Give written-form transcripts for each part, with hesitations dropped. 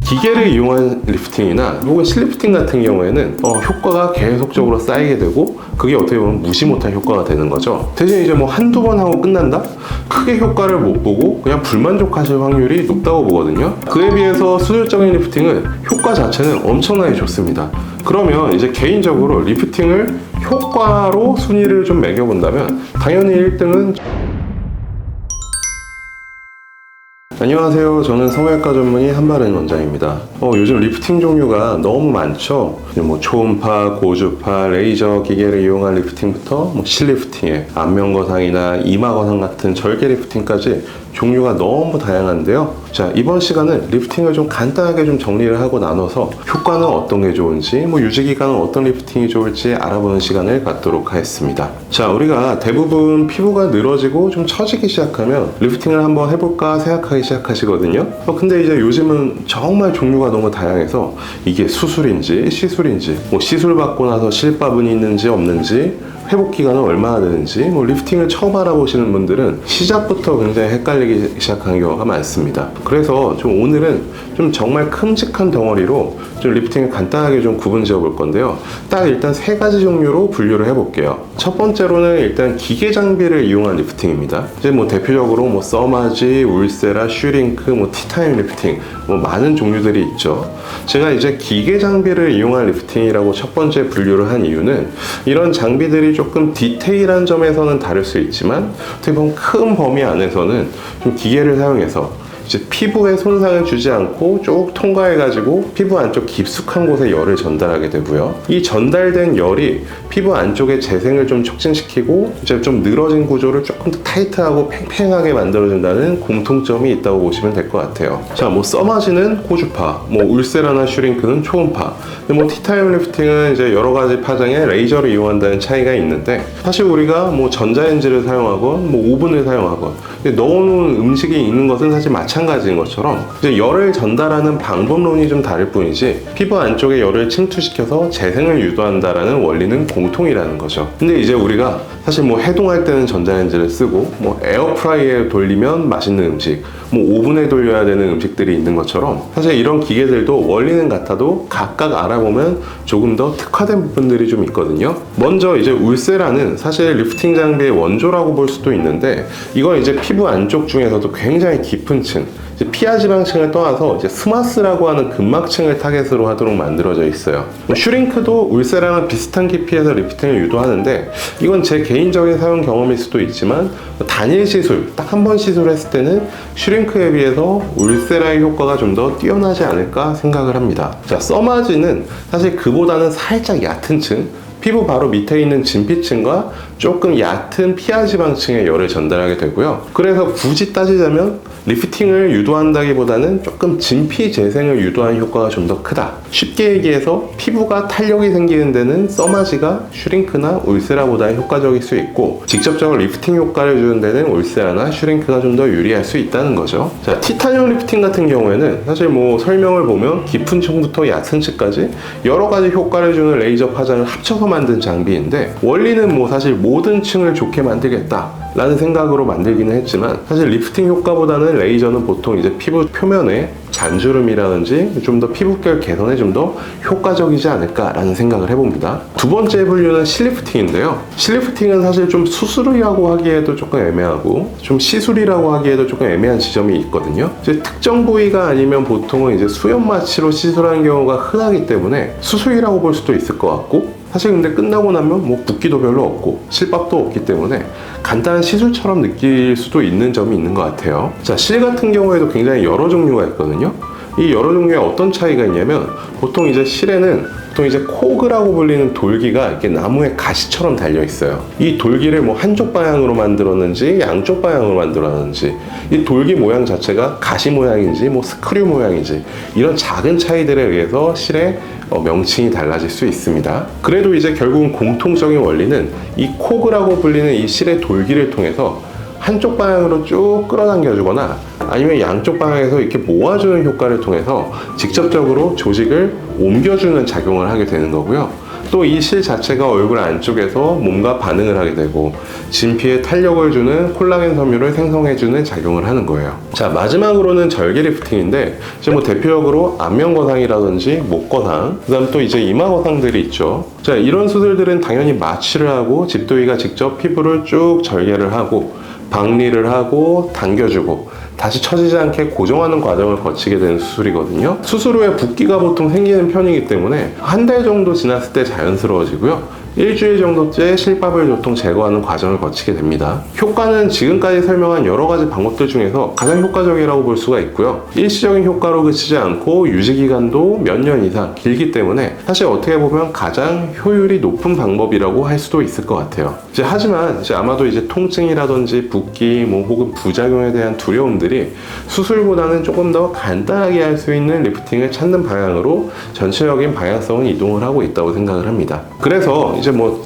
기계를 이용한 리프팅이나 혹은 실리프팅 같은 경우에는 효과가 계속적으로 쌓이게 되고 그게 어떻게 보면 무시 못할 효과가 되는 거죠. 대신 이제 뭐 한두 번 하고 끝난다? 크게 효과를 못 보고 그냥 불만족하실 확률이 높다고 보거든요. 그에 비해서 수술적인 리프팅은 효과 자체는 엄청나게 좋습니다. 그러면 이제 개인적으로 리프팅을 효과로 순위를 좀 매겨본다면 당연히 1등은 안녕하세요. 저는 성형외과 전문의 한바른 원장입니다. 요즘 리프팅 종류가 너무 많죠. 뭐 초음파, 고주파, 레이저 기계를 이용한 리프팅부터 실리프팅에 안면거상이나 이마거상 같은 절개 리프팅까지 종류가 너무 다양한데요. 자, 이번 시간은 리프팅을 좀 간단하게 좀 정리를 하고 나눠서 효과는 어떤 게 좋은지, 유지기간은 어떤 리프팅이 좋을지 알아보는 시간을 갖도록 하겠습니다. 자, 우리가 대부분 피부가 늘어지고 좀 처지기 시작하면 리프팅을 한번 해볼까 생각하기 시작하시거든요. 근데 이제 요즘은 정말 종류가 너무 다양해서 이게 수술인지 시술인지, 시술 받고 나서 실밥은 있는지 없는지, 회복 기간은 얼마나 되는지, 리프팅을 처음 알아보시는 분들은 시작부터 굉장히 헷갈리기 시작하는 경우가 많습니다. 그래서 좀 오늘은 좀 정말 큼직한 덩어리로 좀 리프팅을 간단하게 좀 구분 지어 볼 건데요. 딱 일단 3가지 종류로 분류를 해볼게요. 첫 번째로는 일단 기계 장비를 이용한 리프팅입니다. 이제 대표적으로 써마지, 울세라, 슈링크, 티타임 리프팅, 많은 종류들이 있죠. 제가 이제 기계 장비를 이용한 리프팅이라고 첫 번째 분류를 한 이유는 이런 장비들이 조금 디테일한 점에서는 다를 수 있지만 어떻게 보면 큰 범위 안에서는 좀 기계를 사용해서 이제 피부에 손상을 주지 않고 쭉 통과해가지고 피부 안쪽 깊숙한 곳에 열을 전달하게 되고요. 이 전달된 열이 피부 안쪽의 재생을 좀 촉진시키고 이제 좀 늘어진 구조를 조금 더 타이트하고 팽팽하게 만들어준다는 공통점이 있다고 보시면 될 것 같아요. 자, 써마지는 고주파, 울세라나 슈링크는 초음파, 티타임 리프팅은 이제 여러 가지 파장에 레이저를 이용한다는 차이가 있는데 사실 우리가 전자레인지를 사용하건 오븐을 사용하건 넣어놓은 음식이 있는 것은 사실 마찬가지인 것처럼 이제 열을 전달하는 방법론이 좀 다를 뿐이지 피부 안쪽에 열을 침투시켜서 재생을 유도한다라는 원리는 공통이라는 거죠. 근데 이제 우리가 사실 해동할 때는 전자레인지를 쓰고 에어프라이어에 돌리면 맛있는 음식, 오븐에 돌려야 되는 음식들이 있는 것처럼 사실 이런 기계들도 원리는 같아도 각각 알아보면 조금 더 특화된 부분들이 좀 있거든요. 먼저 이제 울세라는 사실 리프팅 장비의 원조라고 볼 수도 있는데 이건 이제 피부 안쪽 중에서도 굉장히 깊은 층, 피하 지방층을 떠나서 이제 스마스라고 하는 근막층을 타겟으로 하도록 만들어져 있어요. 슈링크도 울세라랑 비슷한 깊이에서 리프팅을 유도하는데 이건 제 개인적인 사용 경험일 수도 있지만 단일 시술, 딱 한 번 시술했을 때는 슈링크에 비해서 울세라의 효과가 좀 더 뛰어나지 않을까 생각을 합니다. 자, 써마지는 사실 그보다는 살짝 얕은 층, 피부 바로 밑에 있는 진피층과 조금 얕은 피하 지방층에 열을 전달하게 되고요. 그래서 굳이 따지자면 리프팅을 유도한다기보다는 조금 진피 재생을 유도하는 효과가 좀 더 크다. 쉽게 얘기해서 피부가 탄력이 생기는 데는 써마지가 슈링크나 울세라보다 효과적일 수 있고 직접적으로 리프팅 효과를 주는 데는 울세라나 슈링크가 좀 더 유리할 수 있다는 거죠. 자, 티타늄 리프팅 같은 경우에는 사실 설명을 보면 깊은 층부터 얕은 층까지 여러 가지 효과를 주는 레이저 파장을 합쳐서 만든 장비인데 원리는 사실 모든 층을 좋게 만들겠다 라는 생각으로 만들기는 했지만 사실 리프팅 효과보다는 레이저는 보통 이제 피부 표면에 잔주름이라든지 좀 더 피부결 개선에 좀 더 효과적이지 않을까라는 생각을 해봅니다. 두 번째 분류는 실리프팅인데요. 실리프팅은 사실 좀 수술이라고 하기에도 조금 애매하고 좀 시술이라고 하기에도 조금 애매한 지점이 있거든요. 이제 특정 부위가 아니면 보통은 이제 수연 마취로 시술하는 경우가 흔하기 때문에 수술이라고 볼 수도 있을 것 같고 사실 근데 끝나고 나면 붓기도 별로 없고 실밥도 없기 때문에 간단한 시술처럼 느낄 수도 있는 점이 있는 것 같아요. 자, 실 같은 경우에도 굉장히 여러 종류가 있거든요. 이 여러 종류에 어떤 차이가 있냐면 보통 이제 실에는 코그라고 불리는 돌기가 이렇게 나무에 가시처럼 달려 있어요. 이 돌기를 한쪽 방향으로 만들었는지 양쪽 방향으로 만들었는지 이 돌기 모양 자체가 가시 모양인지 스크류 모양인지 이런 작은 차이들에 의해서 실의 명칭이 달라질 수 있습니다. 그래도 이제 결국은 공통적인 원리는 이 코그라고 불리는 이 실의 돌기를 통해서 한쪽 방향으로 쭉 끌어당겨주거나 아니면 양쪽 방향에서 이렇게 모아주는 효과를 통해서 직접적으로 조직을 옮겨주는 작용을 하게 되는 거고요. 또 이 실 자체가 얼굴 안쪽에서 몸과 반응을 하게 되고 진피에 탄력을 주는 콜라겐 섬유를 생성해주는 작용을 하는 거예요. 자, 마지막으로는 절개 리프팅인데 이제 뭐 대표적으로 안면 거상이라든지 목 거상, 그다음 또 이제 이마 거상들이 있죠. 자, 이런 수술들은 당연히 마취를 하고 집도의가 직접 피부를 쭉 절개를 하고 박리를 하고 당겨주고 다시 처지지 않게 고정하는 과정을 거치게 되는 수술이거든요. 수술 후에 붓기가 보통 생기는 편이기 때문에 한 달 정도 지났을 때 자연스러워지고요. 일주일 정도째 실밥을 보통 제거하는 과정을 거치게 됩니다. 효과는 지금까지 설명한 여러 가지 방법들 중에서 가장 효과적이라고 볼 수가 있고요. 일시적인 효과로 그치지 않고 유지기간도 몇 년 이상 길기 때문에 사실 어떻게 보면 가장 효율이 높은 방법이라고 할 수도 있을 것 같아요. 하지만 아마도 통증이라든지 붓기 혹은 부작용에 대한 두려움들이 수술보다는 조금 더 간단하게 할 수 있는 리프팅을 찾는 방향으로 전체적인 방향성은 이동을 하고 있다고 생각을 합니다. 그래서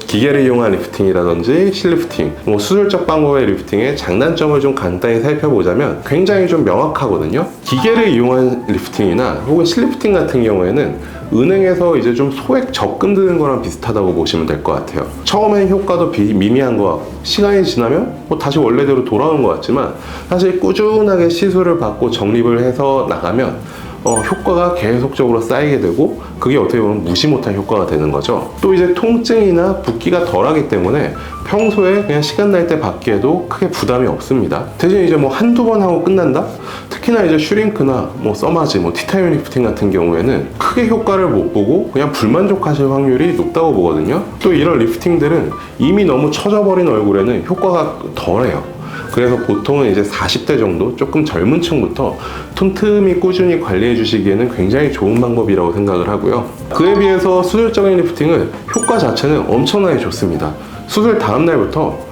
기계를 이용한 리프팅이라든지 실리프팅, 수술적 방법의 리프팅의 장단점을 좀 간단히 살펴보자면 굉장히 좀 명확하거든요. 기계를 이용한 리프팅이나 혹은 실리프팅 같은 경우에는 은행에서 좀 소액 적금 드는 거랑 비슷하다고 보시면 될 것 같아요. 처음엔 효과도 미미한 것 같고 시간이 지나면 다시 원래대로 돌아오는 것 같지만 사실 꾸준하게 시술을 받고 적립을 해서 나가면 효과가 계속적으로 쌓이게 되고 그게 어떻게 보면 무시 못한 효과가 되는 거죠. 또 통증이나 붓기가 덜하기 때문에 평소에 그냥 시간 날 때 받기에도 크게 부담이 없습니다. 대신 한두 번 하고 끝난다? 특히나 슈링크나 써마지, 티타늄 리프팅 같은 경우에는 크게 효과를 못 보고 그냥 불만족하실 확률이 높다고 보거든요. 또 이런 리프팅들은 이미 너무 처져버린 얼굴에는 효과가 덜해요. 그래서 보통은 40대 정도 조금 젊은 층부터 틈틈이 꾸준히 관리해 주시기에는 굉장히 좋은 방법이라고 생각을 하고요. 그에 비해서 수술적인 리프팅은 효과 자체는 엄청나게 좋습니다. 수술 다음 날부터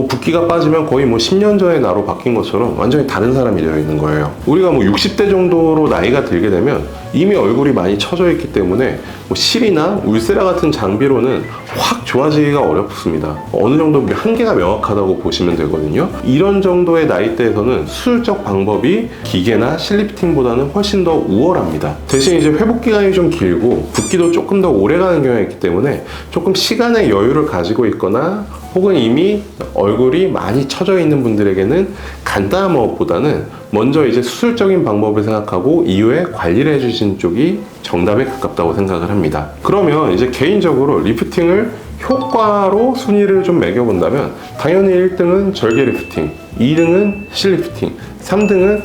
붓기가 빠지면 거의 10년 전에 나로 바뀐 것처럼 완전히 다른 사람이 되어 있는 거예요. 우리가 60대 정도로 나이가 들게 되면 이미 얼굴이 많이 처져 있기 때문에 실이나 울세라 같은 장비로는 확 좋아지기가 어렵습니다. 어느 정도 한계가 명확하다고 보시면 되거든요. 이런 정도의 나이대에서는 수술적 방법이 기계나 실리프팅보다는 훨씬 더 우월합니다. 대신 회복 기간이 좀 길고 붓기도 조금 더 오래 가는 경우가 있기 때문에 조금 시간의 여유를 가지고 있거나 혹은 이미 얼굴이 많이 처져 있는 분들에게는 간단한 방법보다는 먼저 수술적인 방법을 생각하고 이후에 관리를 해주시는 쪽이 정답에 가깝다고 생각을 합니다. 그러면 개인적으로 리프팅을 효과로 순위를 좀 매겨본다면 당연히 1등은 절개 리프팅, 2등은 실리프팅, 3등은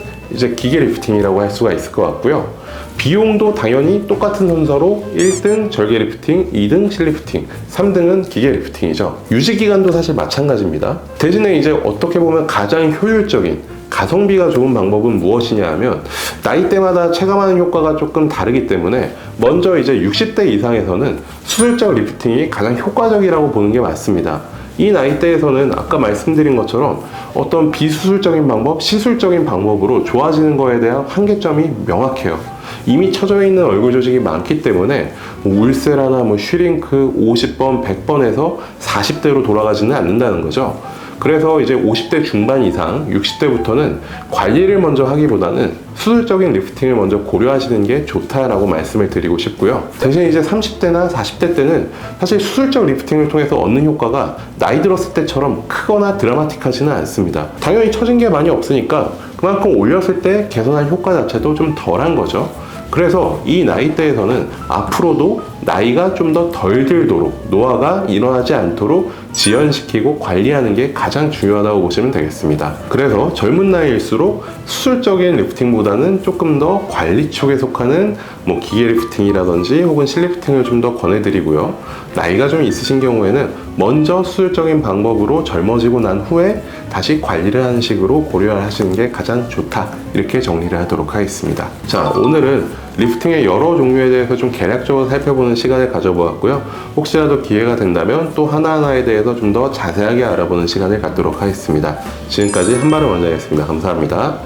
기계 리프팅이라고 할 수가 있을 것 같고요. 비용도 당연히 똑같은 순서로 1등 절개 리프팅, 2등 실리프팅, 3등은 기계 리프팅이죠. 유지기간도 사실 마찬가지입니다. 대신에 어떻게 보면 가장 효율적인 가성비가 좋은 방법은 무엇이냐 하면 나이대마다 체감하는 효과가 조금 다르기 때문에 먼저 60대 이상에서는 수술적 리프팅이 가장 효과적이라고 보는 게 맞습니다. 이 나이대에서는 아까 말씀드린 것처럼 어떤 비수술적인 방법, 시술적인 방법으로 좋아지는 거에 대한 한계점이 명확해요. 이미 처져 있는 얼굴 조직이 많기 때문에 울세라나 슈링크 50번, 100번에서 40대로 돌아가지는 않는다는 거죠. 그래서 50대 중반 이상, 60대부터는 관리를 먼저 하기보다는 수술적인 리프팅을 먼저 고려하시는 게 좋다라고 말씀을 드리고 싶고요. 대신 30대나 40대 때는 사실 수술적 리프팅을 통해서 얻는 효과가 나이 들었을 때처럼 크거나 드라마틱하지는 않습니다. 당연히 처진 게 많이 없으니까 그만큼 올렸을 때 개선할 효과 자체도 좀 덜한 거죠. 그래서 이 나이대에서는 앞으로도 나이가 좀 더 덜 들도록 노화가 일어나지 않도록 지연시키고 관리하는 게 가장 중요하다고 보시면 되겠습니다. 그래서 젊은 나이일수록 수술적인 리프팅보다는 조금 더 관리 쪽에 속하는 기계 리프팅이라든지 혹은 실리프팅을 좀 더 권해드리고요. 나이가 좀 있으신 경우에는 먼저 수술적인 방법으로 젊어지고 난 후에 다시 관리를 하는 식으로 고려하시는 게 가장 좋다, 이렇게 정리를 하도록 하겠습니다. 자, 오늘은 리프팅의 여러 종류에 대해서 좀 개략적으로 살펴보는 시간을 가져보았고요. 혹시라도 기회가 된다면 또 하나하나에 대해서 좀 더 자세하게 알아보는 시간을 갖도록 하겠습니다. 지금까지 한바른 원장이었습니다. 감사합니다.